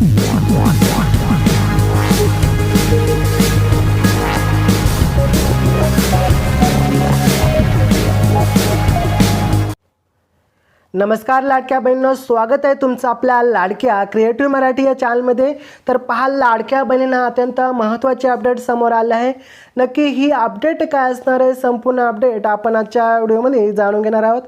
नमस्कार लाडक्या बहिणींनो, स्वागत आहे तुमचं आपल्या लाडक्या क्रिएटिव्ह मराठी या चॅनलमध्ये। तर पहा, लाडक्या बहिणींना अत्यंत महत्त्वाचे अपडेट समोर आले आहे। नक्की ही अपडेट काय असणार आहे, संपूर्ण अपडेट आपण आजच्या व्हिडिओमध्ये जाणून घेणार आहोत।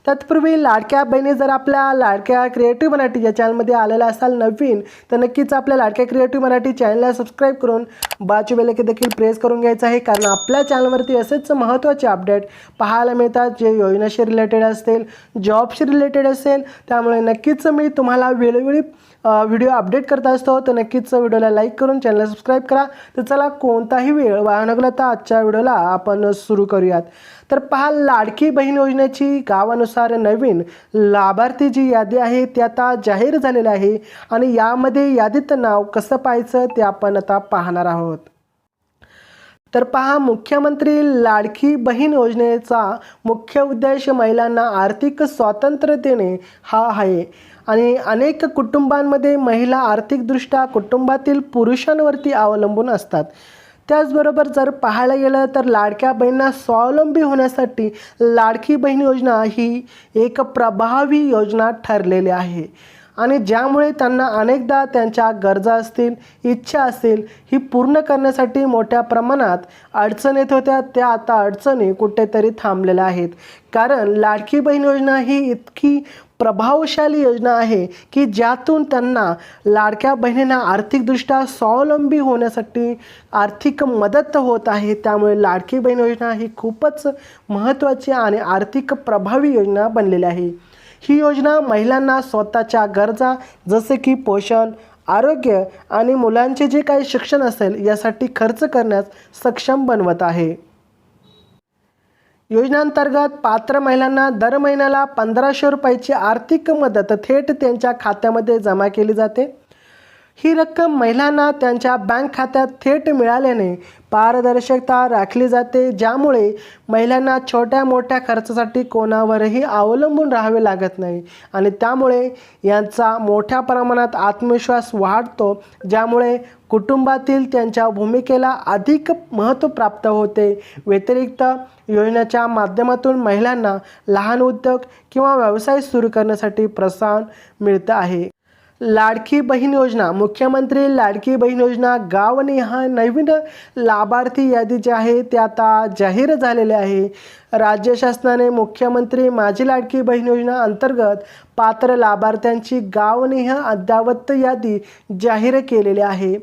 तत्पूर्वी लाडक्या बहिणी जर आपल्या लाडक्या क्रिएटिव्ह मराठी या चॅनलमध्ये आलेला असाल नवीन, तर नक्कीच आपल्या लाडक्या क्रिएटिव्ह मराठी चॅनलला सबस्क्राइब करून बाजूचे बेल आयकॉन देखील प्रेस करून घ्यायचं आहे, कारण आपल्या चॅनलवरती असेच महत्त्वाचे अपडेट पाहायला मिळतात जे योजनेशी रिलेटेड असतील, जॉबशी रिलेटेड असेल। त्यामुळे नक्कीच मी तुम्हाला वेळोवेळी व्हिडिओ अपडेट करत असतो, तर नक्कीच व्हिडिओला लाईक करून चॅनलला सबस्क्राइब करा। तर चला, कोणताही वेळ वाया न घालवता आजच्या व्हिडिओला आपण सुरू करूयात। तर पहा, लाडकी बहीण योजनेची गावानुसार नवीन लाभार्थी जी यादी आहे ती आता जाहीर झालेली आहे, आणि यामध्ये यादीत नाव कसं पाहायचं ते आपण आता पाहणार आहोत। तर पहा, मुख्यमंत्री लाडकी बहीण योजनेचा मुख्य उद्देश महिलांना आर्थिक स्वातंत्र्य देणे हा आहे, आणि अनेक कुटुंबांमध्ये महिला आर्थिकदृष्ट्या कुटुंबातील पुरुषांवरती अवलंबून असतात। त्याचबरोबर जर पाहायला गेलं तर लाडक्या बहिणींना स्वावलंबी होण्यासाठी लाडकी बहीण योजना ही एक प्रभावी योजना ठरलेली आहे, आणि ज्यामुळे त्यांना अनेकदा त्यांच्या गरजा असतील, इच्छा असतील ही पूर्ण करण्यासाठी मोठ्या प्रमाणात अडचण येत होत्या, त्या आता अडचणी कुठेतरी थांबलेल्या आहेत। कारण लाडकी बहीण योजना ही इतकी प्रभावशाली योजना आहे की ज्यातून त्यांना लाडक्या बहिणींना आर्थिकदृष्ट्या स्वावलंबी होण्यासाठी आर्थिक मदत होत आहे। त्यामुळे लाडकी बहीण योजना ही खूपच महत्त्वाची आणि आर्थिक प्रभावी योजना बनलेली आहे। ही योजना महिलांना स्वतःच्या गरजा जसे की पोषण, आरोग्य आणि मुलांचे जे काही शिक्षण असेल यासाठी खर्च करण्यास सक्षम बनवत आहे। योजनेअंतर्गत पात्र महिलांना दर महिन्याला 1500 रुपयाची आर्थिक मदत थेट त्यांच्या खात्यामध्ये जमा केली जाते। ही रक्कम महिलांना त्यांच्या बँक खात्यात थेट मिळाल्याने पारदर्शकता राखली जाते, ज्यामुळे महिलांना छोट्या मोठ्या खर्चासाठी कोणावरही अवलंबून राहावे लागत नाही, आणि त्यामुळे यांचा मोठ्या प्रमाणात आत्मविश्वास वाढतो, ज्यामुळे कुटुंबातील त्यांच्या भूमिकेला अधिक महत्त्व प्राप्त होते। व्यतिरिक्त योजनेच्या माध्यमातून महिलांना लहान उद्योग किंवा व्यवसाय सुरू करण्यासाठी प्रोत्साहन मिळतं आहे। लाडकी बहीण योजना, मुख्यमंत्री लाडकी बहीण योजना गावनिहाय नवीन लाभार्थी यादी जी आहे ती आता जाहीर झालेली आहे। राज्य शासनाने मुख्यमंत्री माझी लाडकी बहीण योजना अंतर्गत पात्र लाभार्थ्यांची गावनिहाय अद्ययावत यादी जाहीर केलेली आहे,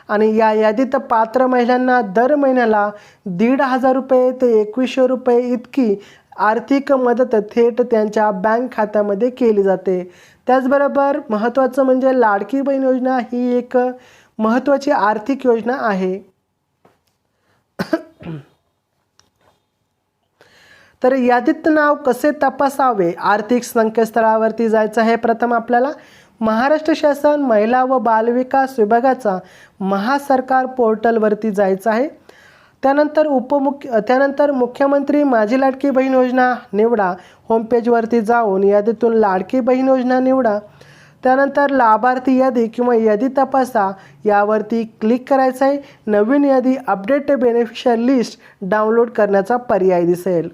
आणि या यादीत पात्र महिलांना दर महिन्याला 1500 रुपये ते 2100 रुपये इतकी आर्थिक मदत थेट त्यांच्या बँक खात्यामध्ये केली जाते। त्याचबरोबर महत्त्वाचं म्हणजे लाडकी बहीण योजना ही एक महत्त्वाची आर्थिक योजना आहे। तर यादीत नाव कसे तपासावे, आर्थिक संकेतस्थळावरती जायचं आहे। प्रथम आपल्याला महाराष्ट्र शासन महिला व बालविकास विभागाचा महासरकार पोर्टलवरती जायचं आहे। त्यानंतर मुख्यमंत्री माझी लाडकी बहीण योजना निवडा, होमपेजवरती जाऊन यादीतून लाडकी बहीण योजना निवडा। त्यानंतर लाभार्थी यादी किंवा यादी तपासा यावरती क्लिक करायचं आहे। नवीन यादी अपडेट बेनिफिशियरी लिस्ट डाउनलोड करण्याचा पर्याय दिसेल।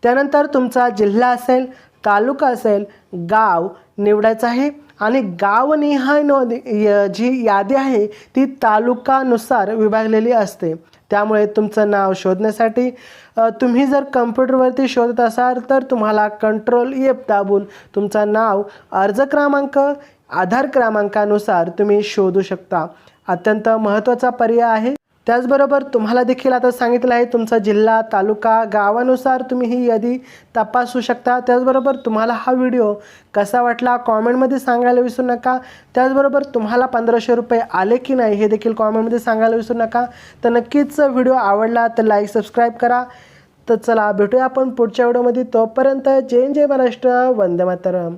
त्यानंतर तुमचा जिल्हा असेल, तालुका असेल, गाव निवडायचं आहे, आणि गावनिहाय जी यादी आहे ती तालुकानुसार विभागलेली असते। त्यामुळे तुमचं नाव शोधण्यासाठी तुम्ही जर कम्प्युटरवरती शोधत असाल तर तुम्हाला Ctrl+F दाबून तुमचं नाव, अर्ज क्रमांक, आधार क्रमांकानुसार तुम्ही शोधू शकता। अत्यंत महत्त्वाचा पर्याय आहे। त्याचबरोबर तुम्हाला देखील आता सांगितलं आहे तुमचा जिल्हा, तालुका, गावानुसार तुम्ही ही यादी तपासू शकता। त्याचबरोबर तुम्हाला हा व्हिडिओ कसा वाटला कॉमेंटमध्ये सांगायला विसरू नका। त्याचबरोबर तुम्हाला 1500 रुपये आले की नाही हे देखील कॉमेंटमध्ये सांगायला विसरू नका। तर नक्कीच व्हिडिओ आवडला तर लाईक, सबस्क्राईब करा। तर चला, भेटूया आपण पुढच्या व्हिडिओमध्ये। तोपर्यंत जय जय महाराष्ट्र, वंदे मातरम।